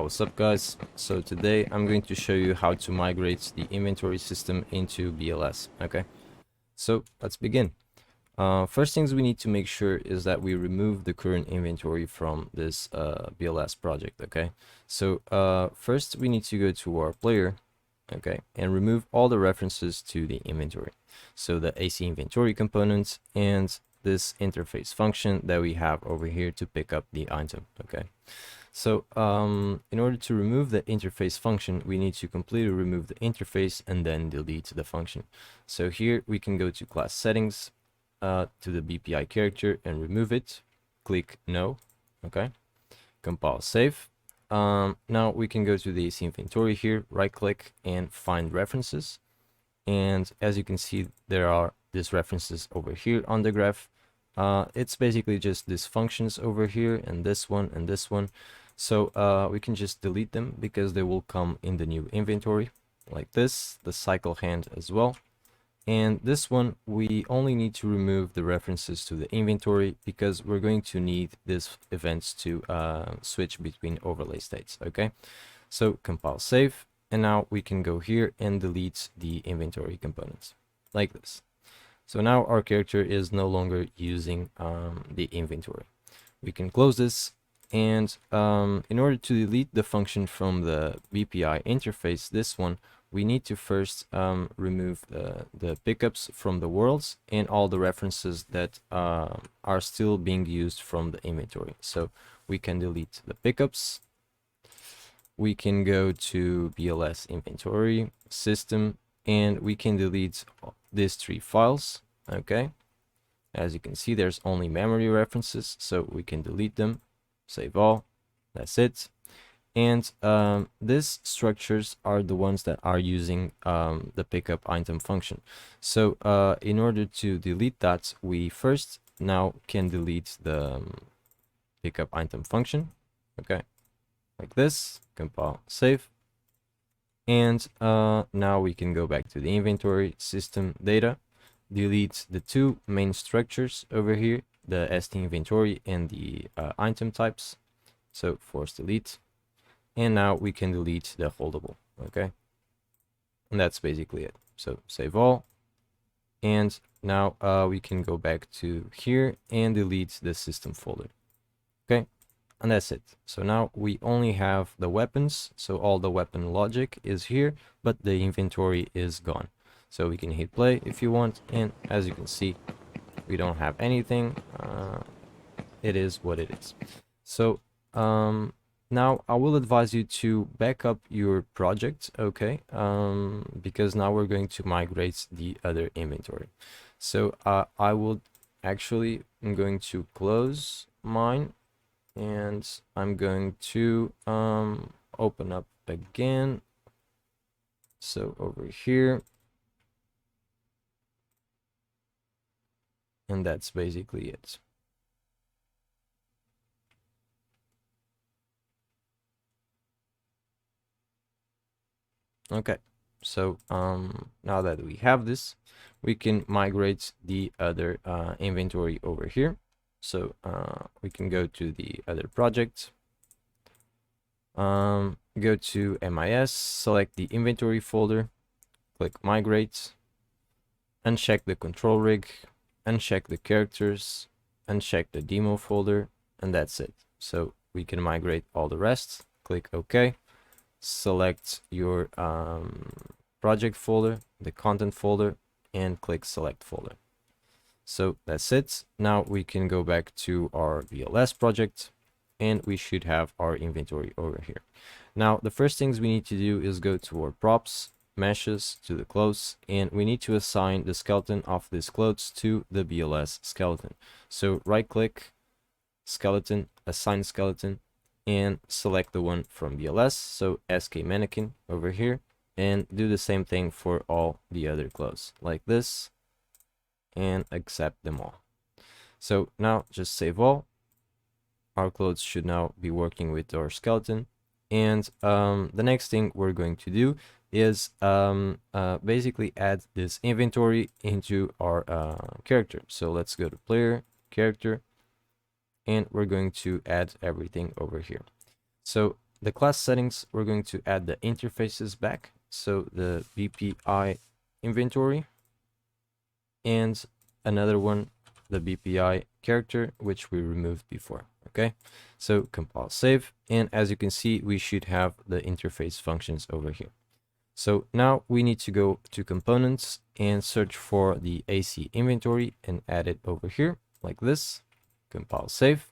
What's up guys? So today I'm going to show you how to migrate the inventory system into BLS. Okay, so let's begin. First things we need to make sure is that we remove the current inventory from this BLS project. Okay, so first we need to go to our player, okay, and remove all the references to the inventory. So the AC inventory component and this interface function that we have over here to pick up the item. Okay, so in order to remove the interface function, we need to completely remove the interface and then delete the function. So here we can go to class settings, to the BPI character and remove it. Click no. Okay. Compile save. Now we can go to the AC inventory here, right click and find references. And as you can see, there are these references over here on the graph. It's basically just these functions over here and this one and this one. So we can just delete them because they will come in the new inventory like this, the cycle hand as well. And this one, we only need to remove the references to the inventory because we're going to need these events to switch between overlay states. Okay, so compile save. And now we can go here and delete the inventory components like this. So now our character is no longer using the inventory. We can close this. And in order to delete the function from the BPI interface, this one, we need to first remove the pickups from the worlds and all the references that are still being used from the inventory. So we can delete the pickups. We can go to BLS inventory system and we can delete these three files. Okay, as you can see, there's only memory references, so we can delete them. Save all. That's it. And these structures are the ones that are using the pickup item function. So in order to delete that, we first now can delete the pickup item function. Okay, like this. Compile, save. And now we can go back to the inventory system data, delete the two main structures over here, the ST inventory and the item types. So force delete. And now we can delete the holdable. Okay, and that's basically it. So save all. And now we can go back to here and delete the system folder. Okay, and that's it. So now we only have the weapons, so all the weapon logic is here, but the inventory is gone. So we can hit play if you want, and as you can see, we don't have anything. It is what it is. So now I will advise you to back up your project, okay, because now we're going to migrate the other inventory. So I will actually, I'm going to close mine and I'm going to open up again. So over here, and that's basically it. Okay, so now that we have this, we can migrate the other inventory over here. So we can go to the other project, go to MIS, select the inventory folder, click migrate, uncheck the control rig, uncheck the characters, uncheck the demo folder, and that's it. So we can migrate all the rest. Click OK. Select your project folder, the content folder, and click select folder. So that's it. Now we can go back to our BLS project and we should have our inventory over here. Now the first things we need to do is go to our props, meshes, to the clothes, and we need to assign the skeleton of this clothes to the BLS skeleton. So right click, skeleton, assign skeleton, and select the one from BLS, so SK mannequin over here, and do the same thing for all the other clothes like this, and accept them all. So now just save all. Our clothes should now be working with our skeleton, and the next thing we're going to do is basically add this inventory into our character. So let's go to player, character, and we're going to add everything over here. So the class settings, we're going to add the interfaces back. So the BPI inventory, and another one, the BPI character, which we removed before. Okay, so compile, save, and as you can see, we should have the interface functions over here. So now we need to go to components and search for the AC inventory and add it over here like this. Compile, save,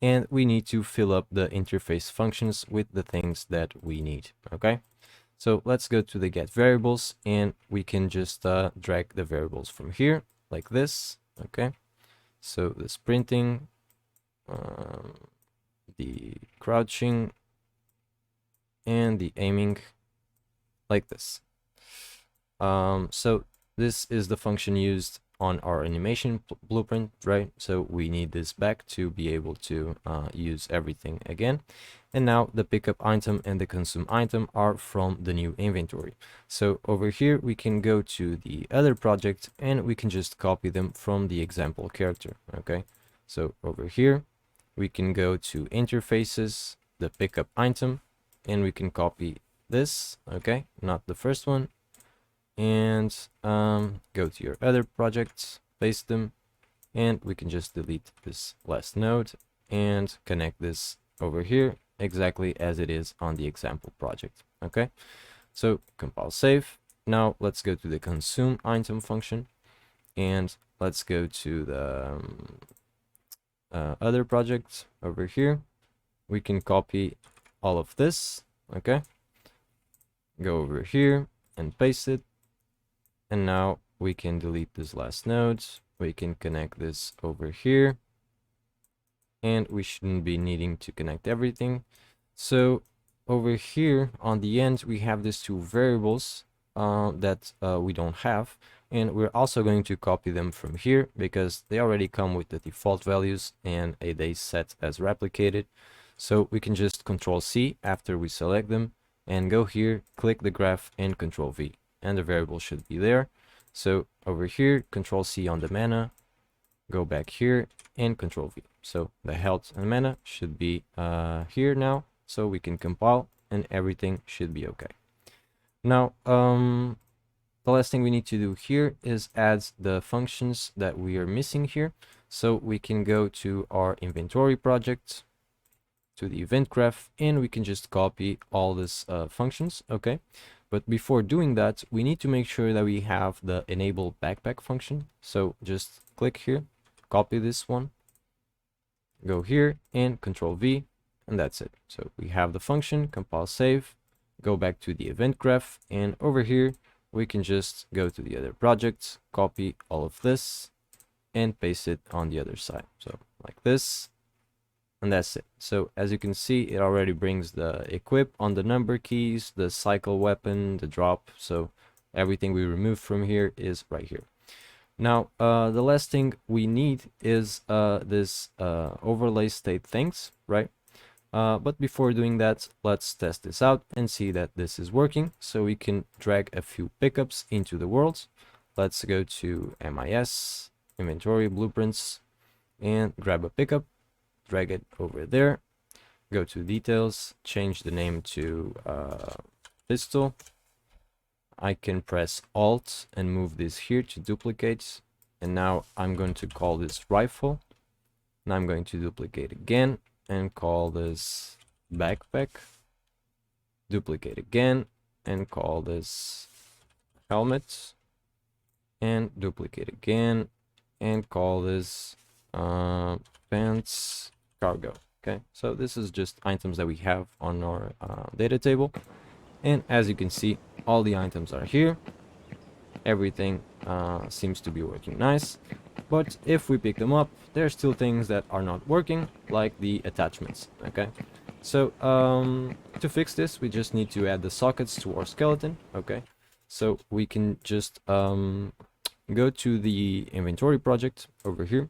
and we need to fill up the interface functions with the things that we need. Okay, so let's go to the get variables, and we can just drag the variables from here like this. Okay, so the sprinting, the crouching, and the aiming like this. So this is the function used on our animation blueprint, right? So we need this back to be able to use everything again. And now the pickup item and the consume item are from the new inventory. So over here, we can go to the other project and we can just copy them from the example character. Okay, so over here, we can go to interfaces, the pickup item, and we can copy this. Okay, not the first one, and go to your other projects, paste them, and we can just delete this last node and connect this over here exactly as it is on the example project. Okay, so compile, save. Now let's go to the consume item function, and let's go to the other project over here. We can copy all of this. Okay, go over here and paste it, and now we can delete this last node. We can connect this over here, and we shouldn't be needing to connect everything. So over here on the end, we have these two variables that we don't have, and we're also going to copy them from here because they already come with the default values and they set as replicated. So we can just Control C after we select them and go here, click the graph, and Control V, and the variable should be there. So over here, Control C on the mana, go back here and Control V. So the health and mana should be here now, so we can compile and everything should be okay. Now, the last thing we need to do here is add the functions that we are missing here. So we can go to our inventory project, to the event graph, and we can just copy all these functions. Okay, but before doing that, we need to make sure that we have the enable backpack function. So just click here, copy this one, go here and Control V, and that's it. So we have the function, compile, save, go back to the event graph, and over here we can just go to the other projects, copy all of this and paste it on the other side. So like this, and that's it. So as you can see, it already brings the equip on the number keys, the cycle weapon, the drop. So everything we removed from here is right here. Now, the last thing we need is this overlay state things, right? But before doing that, let's test this out and see that this is working. So we can drag a few pickups into the world. Let's go to MIS, inventory, blueprints, and grab a pickup, drag it over there, go to details, change the name to pistol. I can press Alt and move this here to duplicate. And now I'm going to call this rifle. Now I'm going to duplicate again and call this backpack. Duplicate again and call this helmet. And duplicate again and call this pants cargo. Okay, so this is just items that we have on our data table. And as you can see, all the items are here. Everything seems to be working nice. But if we pick them up, there's still things that are not working, like the attachments. Okay, so to fix this, we just need to add the sockets to our skeleton. Okay, so we can just go to the inventory project over here,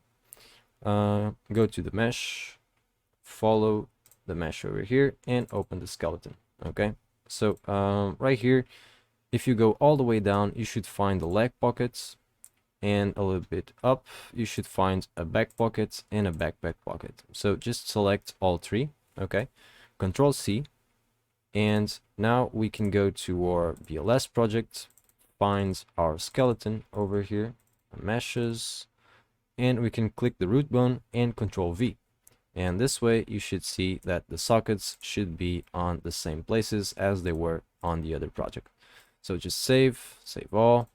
go to the mesh, follow the mesh over here, and open the skeleton. Okay, so right here, if you go all the way down, you should find the leg pockets, and a little bit up, you should find a back pocket and a backpack pocket. So just select all three. Okay, Control C, And now we can go to our BLS project, find our skeleton over here, meshes, and we can click the root bone and Control V. And this way you should see that the sockets should be on the same places as they were on the other project. So just save all,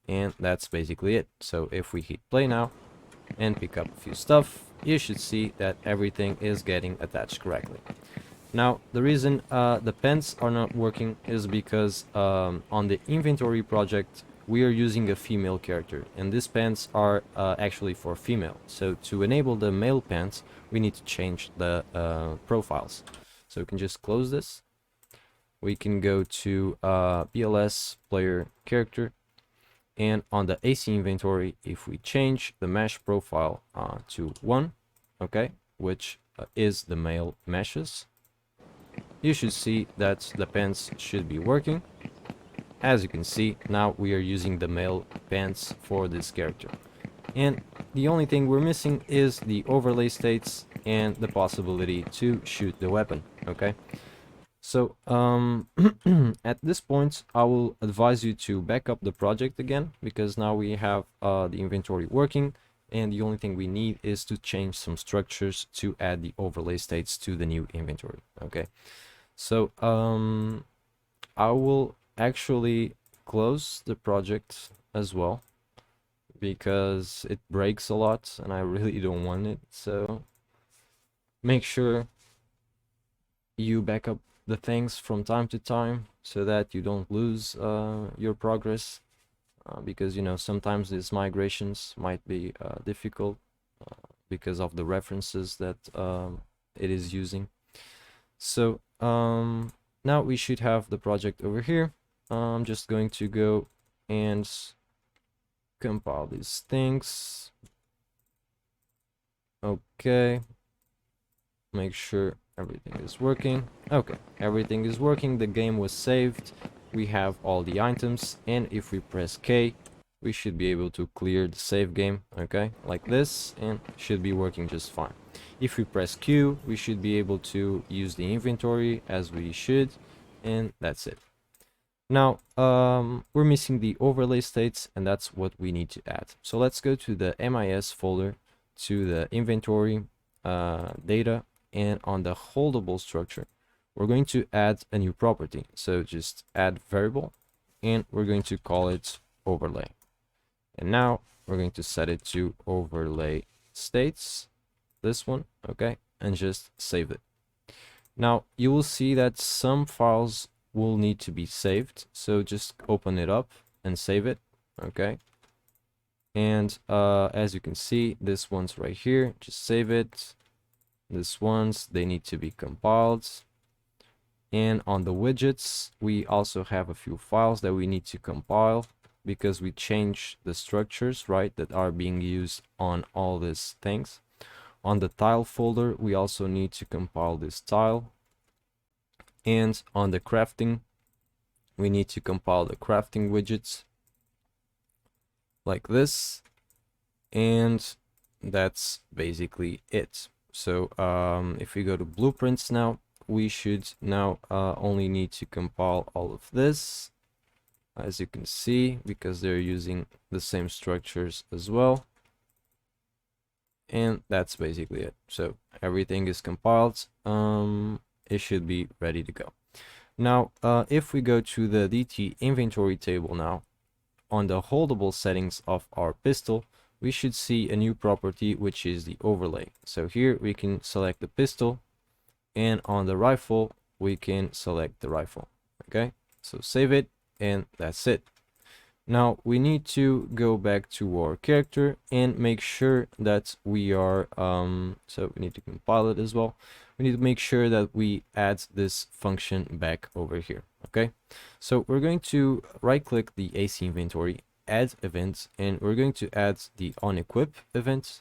and that's basically it. So if we hit play now and pick up a few stuff, you should see that everything is getting attached correctly. Now, the reason the pens are not working is because on the inventory project, we are using a female character, and these pens are actually for female. So to enable the male pens, we need to change the profiles. So we can just close this. We can go to BLS player character, and on the AC inventory, if we change the mesh profile to 1, okay, which is the male meshes, you should see that the pants should be working. As you can see, now we are using the male pants for this character. And the only thing we're missing is the overlay states and the possibility to shoot the weapon, okay? So, at this point, I will advise you to back up the project again, because now we have the inventory working, and the only thing we need is to change some structures to add the overlay states to the new inventory, okay? So I will actually close the project as well, because it breaks a lot and I really don't want it. So make sure you back up the things from time to time so that you don't lose your progress, because you know sometimes these migrations might be difficult because of the references that it is using. So now we should have the project over here. I'm just going to go and compile these things. Okay, make sure everything is working. Okay, everything is working. The game was saved. We have all the items, and if we press K, we should be able to clear the save game, okay, like this, and should be working just fine. If we press Q, we should be able to use the inventory as we should, and that's it. Now, we're missing the overlay states, and that's what we need to add. So let's go to the MIS folder, to the inventory data, and on the holdable structure, we're going to add a new property. So just add variable, and we're going to call it overlay. And now we're going to set it to overlay states, this one, okay, and just save it. Now you will see that some files will need to be saved, so just open it up and save it, okay. And as you can see, this one's right here, just save it. This ones, they need to be compiled. And on the widgets, we also have a few files that we need to compile, because we change the structures, right, that are being used on all these things. On the tile folder, we also need to compile this tile. And on the crafting, we need to compile the crafting widgets like this. And that's basically it. So if we go to blueprints now, we should now only need to compile all of this, as you can see, because they're using the same structures as well. And that's basically it. So everything is compiled. It should be ready to go. Now, if we go to the DT inventory table now, on the holdable settings of our pistol, we should see a new property, which is the overlay. So here we can select the pistol, and on the rifle, we can select the rifle. Okay, so save it, and that's it. Now we need to go back to our character and make sure that we are so we need to compile it as well. We need to make sure that we add this function back over here. Okay, so we're going to right click the AC inventory, add event, and we're going to add the on equip event,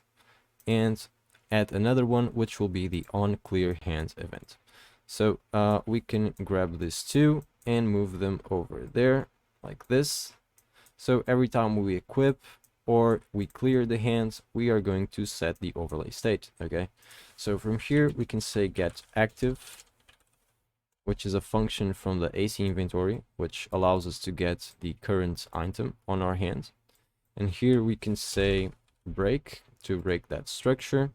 and add another one, which will be the on clear hand event. So we can grab these two and move them over there like this. So every time we equip or we clear the hands, we are going to set the overlay state, okay? So from here, we can say get active, which is a function from the AC inventory, which allows us to get the current item on our hand. And here we can say break to break that structure,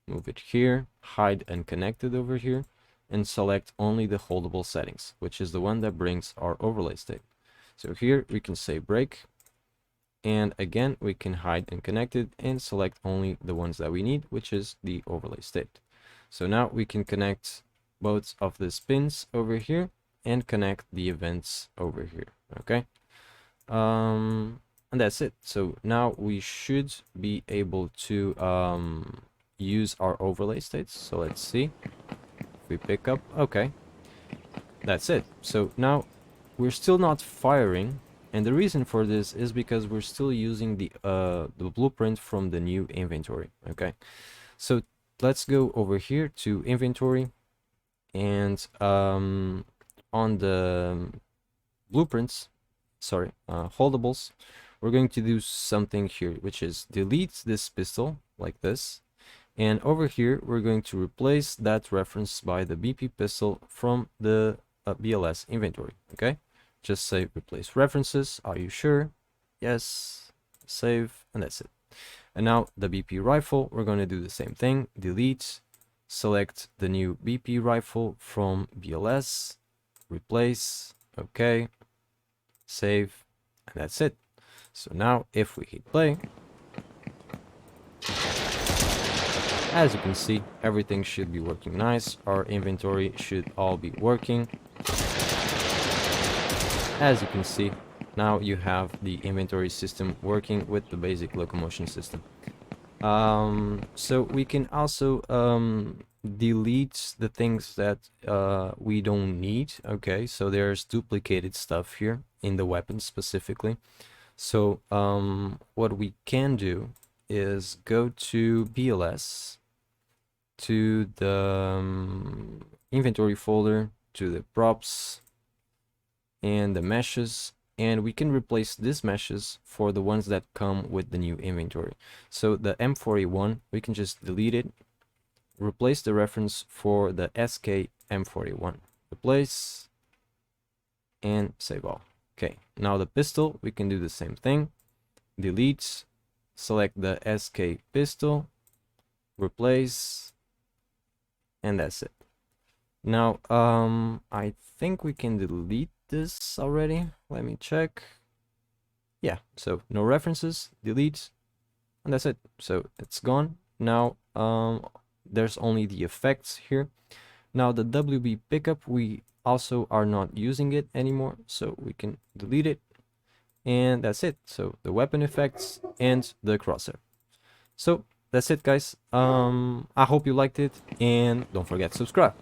move it here, hide and connect it over here, and select only the holdable settings, which is the one that brings our overlay state. So here we can say break, and again we can hide and connect it and select only the ones that we need, which is the overlay state. So now we can connect both of these pins over here and connect the events over here. Okay, and that's it. So now we should be able to use our overlay states. So let's see if we pick up. Okay, that's it. So now we're still not firing, and the reason for this is because we're still using the blueprint from the new inventory. Okay, so let's go over here to inventory, and on the blueprints, sorry, holdables, we're going to do something here, which is delete this pistol like this, and over here we're going to replace that reference by the BP pistol from the BLS inventory. Okay, just say replace references. Are you sure? Yes. Save, and that's it. And now the BP rifle, we're going to do the same thing. Delete, select the new BP rifle from BLS, replace, okay, save, and that's it. So now if we hit play, as you can see, everything should be working nice. Our inventory should all be working. As you can see, now you have the inventory system working with the basic locomotion system. So we can also delete the things that we don't need. Okay, so there's duplicated stuff here in the weapon specifically. So what we can do is go to BLS, to the inventory folder, to the props and the meshes, and we can replace these meshes for the ones that come with the new inventory. So the M41, we can just delete it, replace the reference for the SK M41, replace, and save all. Okay, now the pistol, we can do the same thing, delete, select the SK pistol, replace, and that's it. Now I think we can delete this already. Let me check. Yeah, so no references, delete, and that's it. So it's gone. Now there's only the effects here. Now the WB pickup, we also are not using it anymore, so we can delete it, and that's it. So the weapon effects and the crosshair. So that's it, guys. I hope you liked it, and don't forget to subscribe.